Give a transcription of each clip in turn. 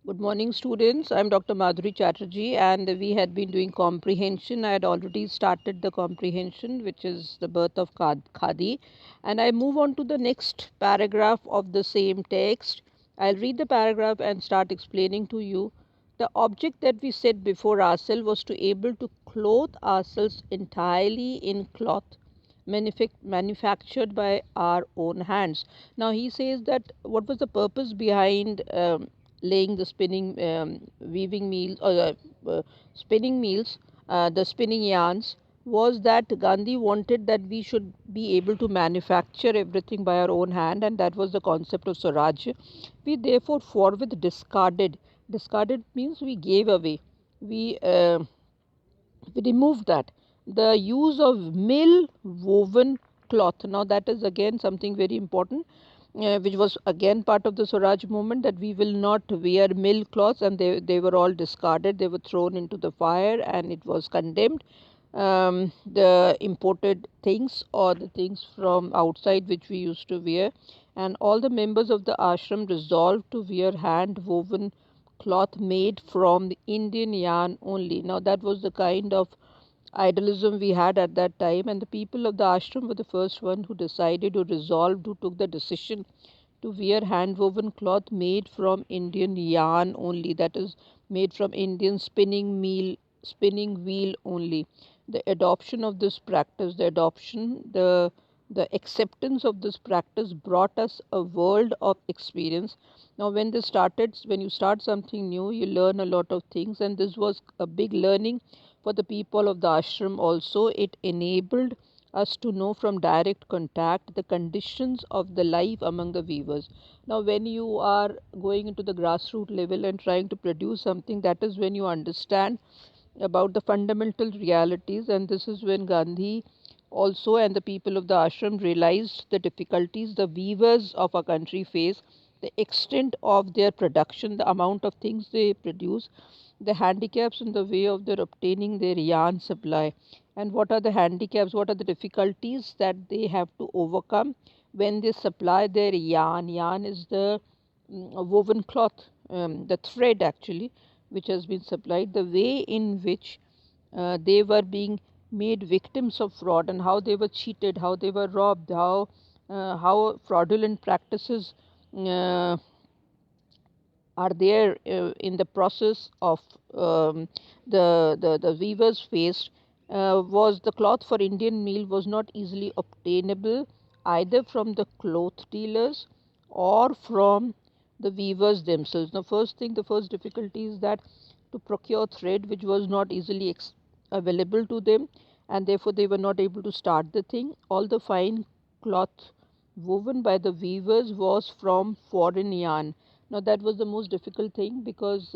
Good morning, students. I'm Dr. Madhuri Chatterjee, and we had been doing comprehension. I had already started the comprehension, which is the birth of khadi. And I move on to the next paragraph of the same text. I'll read the paragraph and start explaining to you. The object that we set before ourselves was to able to clothe ourselves entirely in cloth manufactured by our own hands. Now he says that what was the purpose behind laying the weaving meals or spinning meals, the spinning yarns, was that Gandhi wanted that we should be able to manufacture everything by our own hand, and that was the concept of Swaraj. We therefore forthwith discarded. Discarded means we gave away. We removed that, the use of mill woven cloth. Now that is again something very important, which was again part of the Swaraj movement, that we will not wear mill cloths, and they were all discarded, they were thrown into the fire and it was condemned. The imported things or the things from outside which we used to wear, and all the members of the ashram resolved to wear hand woven cloth made from the Indian yarn only. Now, that was the kind of idealism we had at that time, and the people of the ashram were the first one who decided, who resolved, who took the decision to wear hand woven cloth made from Indian yarn only, that is, made from Indian spinning wheel only. The adoption of this practice, the acceptance of this practice brought us a world of experience. Now, when you start something new, you learn a lot of things, and this was a big learning for the people of the ashram also. It enabled us to know from direct contact the conditions of the life among the weavers. Now, when you are going into the grassroots level and trying to produce something, that is when you understand about the fundamental realities, and this is when Gandhi also and the people of the ashram realized the difficulties the weavers of our country face, the extent of their production, the amount of things they produce, the handicaps in the way of their obtaining their yarn supply, and what are the handicaps, what are the difficulties that they have to overcome when they supply their yarn. Yarn is the woven cloth, the thread actually, which has been supplied, the way in which they were being made victims of fraud, and how they were cheated, how they were robbed, how fraudulent practices uh, are there in the process of the weavers faced. Was the cloth for Indian meal was not easily obtainable either from the cloth dealers or from the weavers themselves. The first thing, the first difficulty is that to procure thread, which was not easily available to them, and therefore they were not able to start the thing. All the fine cloth woven by the weavers was from foreign yarn. Now, that was the most difficult thing, because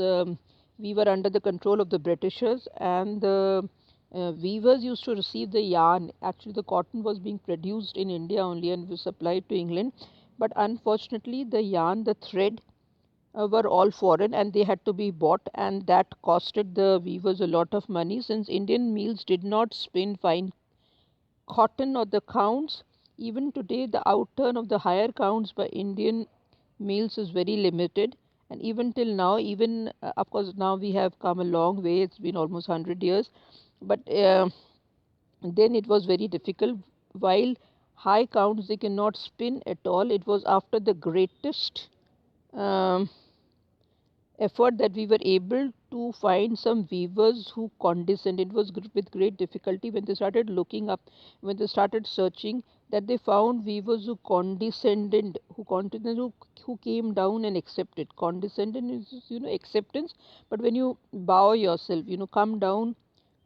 we were under the control of the Britishers, and the weavers used to receive the yarn. Actually, the cotton was being produced in India only and was supplied to England. But unfortunately, the yarn, the thread, were all foreign, and they had to be bought, and that costed the weavers a lot of money, since Indian mills did not spin fine cotton or the counts. Even today, the outturn of the higher counts by Indian mills is very limited. And even till now, even of course, now we have come a long way, it's been almost 100 years, but then it was very difficult. While high counts they cannot spin at all, it was after the greatest um, effort that we were able to find some weavers who condescended. It was with great difficulty when they started looking up, when they started searching, that they found weavers who condescended, who came down and accepted. Condescended is, acceptance, but when you bow yourself, come down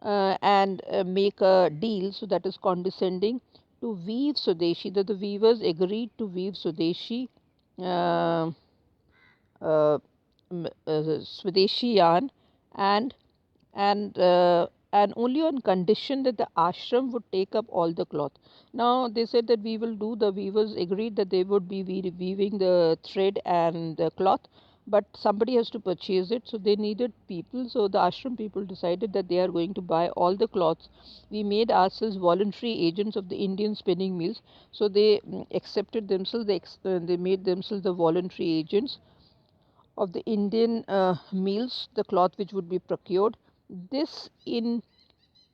and make a deal, so that is condescending. To weave Swadeshi, that the weavers agreed to weave Swadeshi. Uh, uh, Swadeshi yarn, and and only on condition that the ashram would take up all the cloth. Now they said that we will do. The weavers agreed that they would be weaving the thread and the cloth, but somebody has to purchase it, so they needed people. So the ashram people decided that they are going to buy all the cloths. We made ourselves voluntary agents of the Indian spinning mills, so they accepted themselves. They made themselves the voluntary agents of the Indian mills, the cloth which would be procured. This in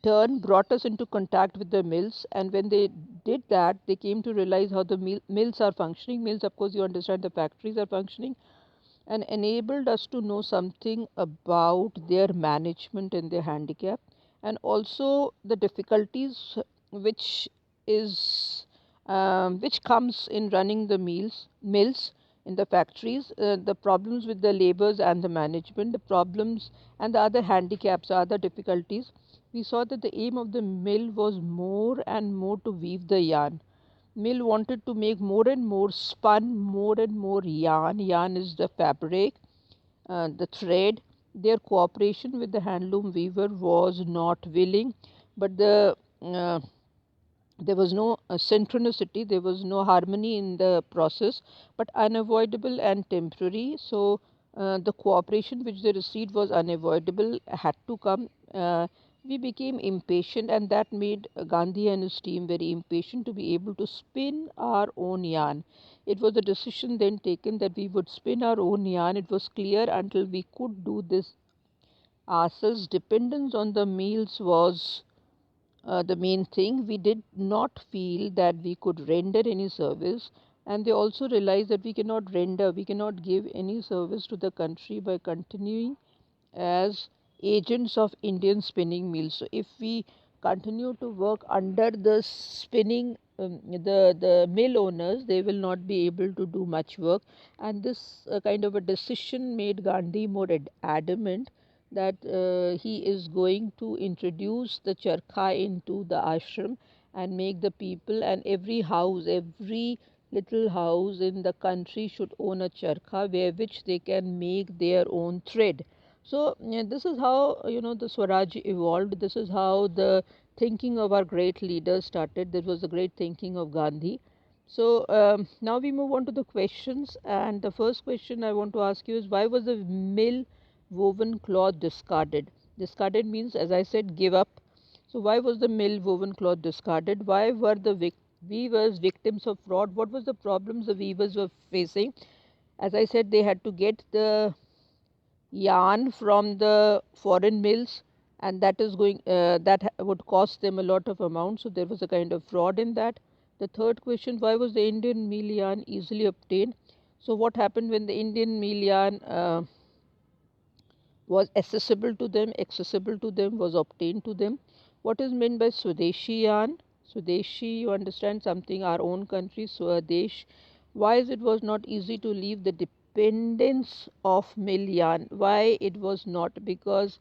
turn brought us into contact with the mills, and when they did that, they came to realize how the mills are functioning. Mills, of course, you understand, the factories are functioning, and enabled us to know something about their management and their handicap, and also the difficulties which is which comes in running the mills in the factories, the problems with the labors and the management, the problems and the other handicaps, other difficulties. We saw that the aim of the mill was more and more to weave the yarn. Mill wanted to make more and more spun, more and more yarn. Yarn is the fabric, the thread. Their cooperation with the handloom weaver was not willing, but uh, there was no synchronicity, there was no harmony in the process, but unavoidable and temporary. So, the cooperation which they received was unavoidable, had to come. We became impatient, and that made Gandhi and his team very impatient to be able to spin our own yarn. It was a decision then taken that we would spin our own yarn. It was clear until we could do this ourselves, dependence on the mills was the main thing. We did not feel that we could render any service, and they also realized that we cannot give any service to the country by continuing as agents of Indian spinning mills. So, if we continue to work under the spinning, the mill owners, they will not be able to do much work. And this kind of a decision made Gandhi more adamant that he is going to introduce the charkha into the ashram and make the people, and every house, every little house in the country should own a charkha where which they can make their own thread. So, this is how the Swaraj evolved. This is how the thinking of our great leaders started. There was the great thinking of Gandhi. So, now we move on to the questions, and the first question I want to ask you is, why was the mill woven cloth discarded? Discarded means, as I said, give up. So, why was the mill woven cloth discarded? Why were the weavers victims of fraud? What was the problems the weavers were facing? As I said, they had to get the yarn from the foreign mills, and that is going would cost them a lot of amount, so there was a kind of fraud in that. The third question, why was the Indian meal yarn easily obtained? So what happened when the Indian meal yarn was accessible to them, was obtained to them? What is meant by Swadeshi yarn? Swadeshi, you understand, something our own country, Swadesh. Why is it was not easy to leave the dependence of mill yarn? Why it was not? Because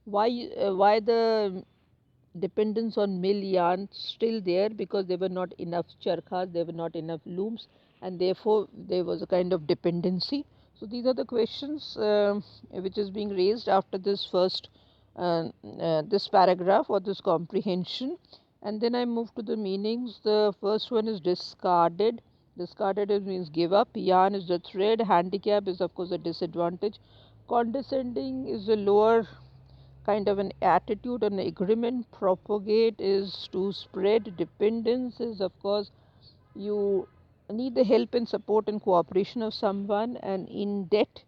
why the dependence on mill yarn still there? Because there were not enough charkhas, there were not enough looms, and therefore there was a kind of dependency. So these are the questions which is being raised after this first this paragraph or this comprehension, and then I move to the meanings. The first one is discarded. Discarded means give up. Yarn is the thread. Handicap is of course a disadvantage. Condescending is a lower kind of an attitude, an agreement. Propagate is to spread. Dependence is of course you need the help and support and cooperation of someone. And in debt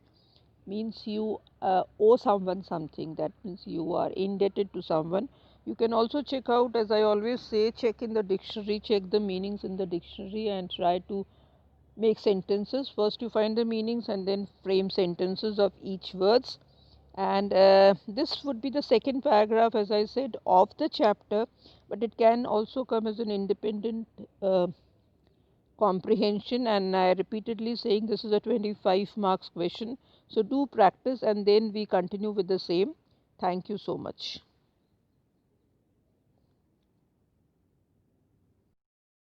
means you owe someone something. That means you are indebted to someone. You can also check out, as I always say, check in the dictionary, check the meanings in the dictionary, and try to make sentences. First you find the meanings and then frame sentences of each words. And this would be the second paragraph, as I said, of the chapter, but it can also come as an independent comprehension. And I repeatedly saying this is a 25 marks question. So do practice, and then we continue with the same. Thank you so much.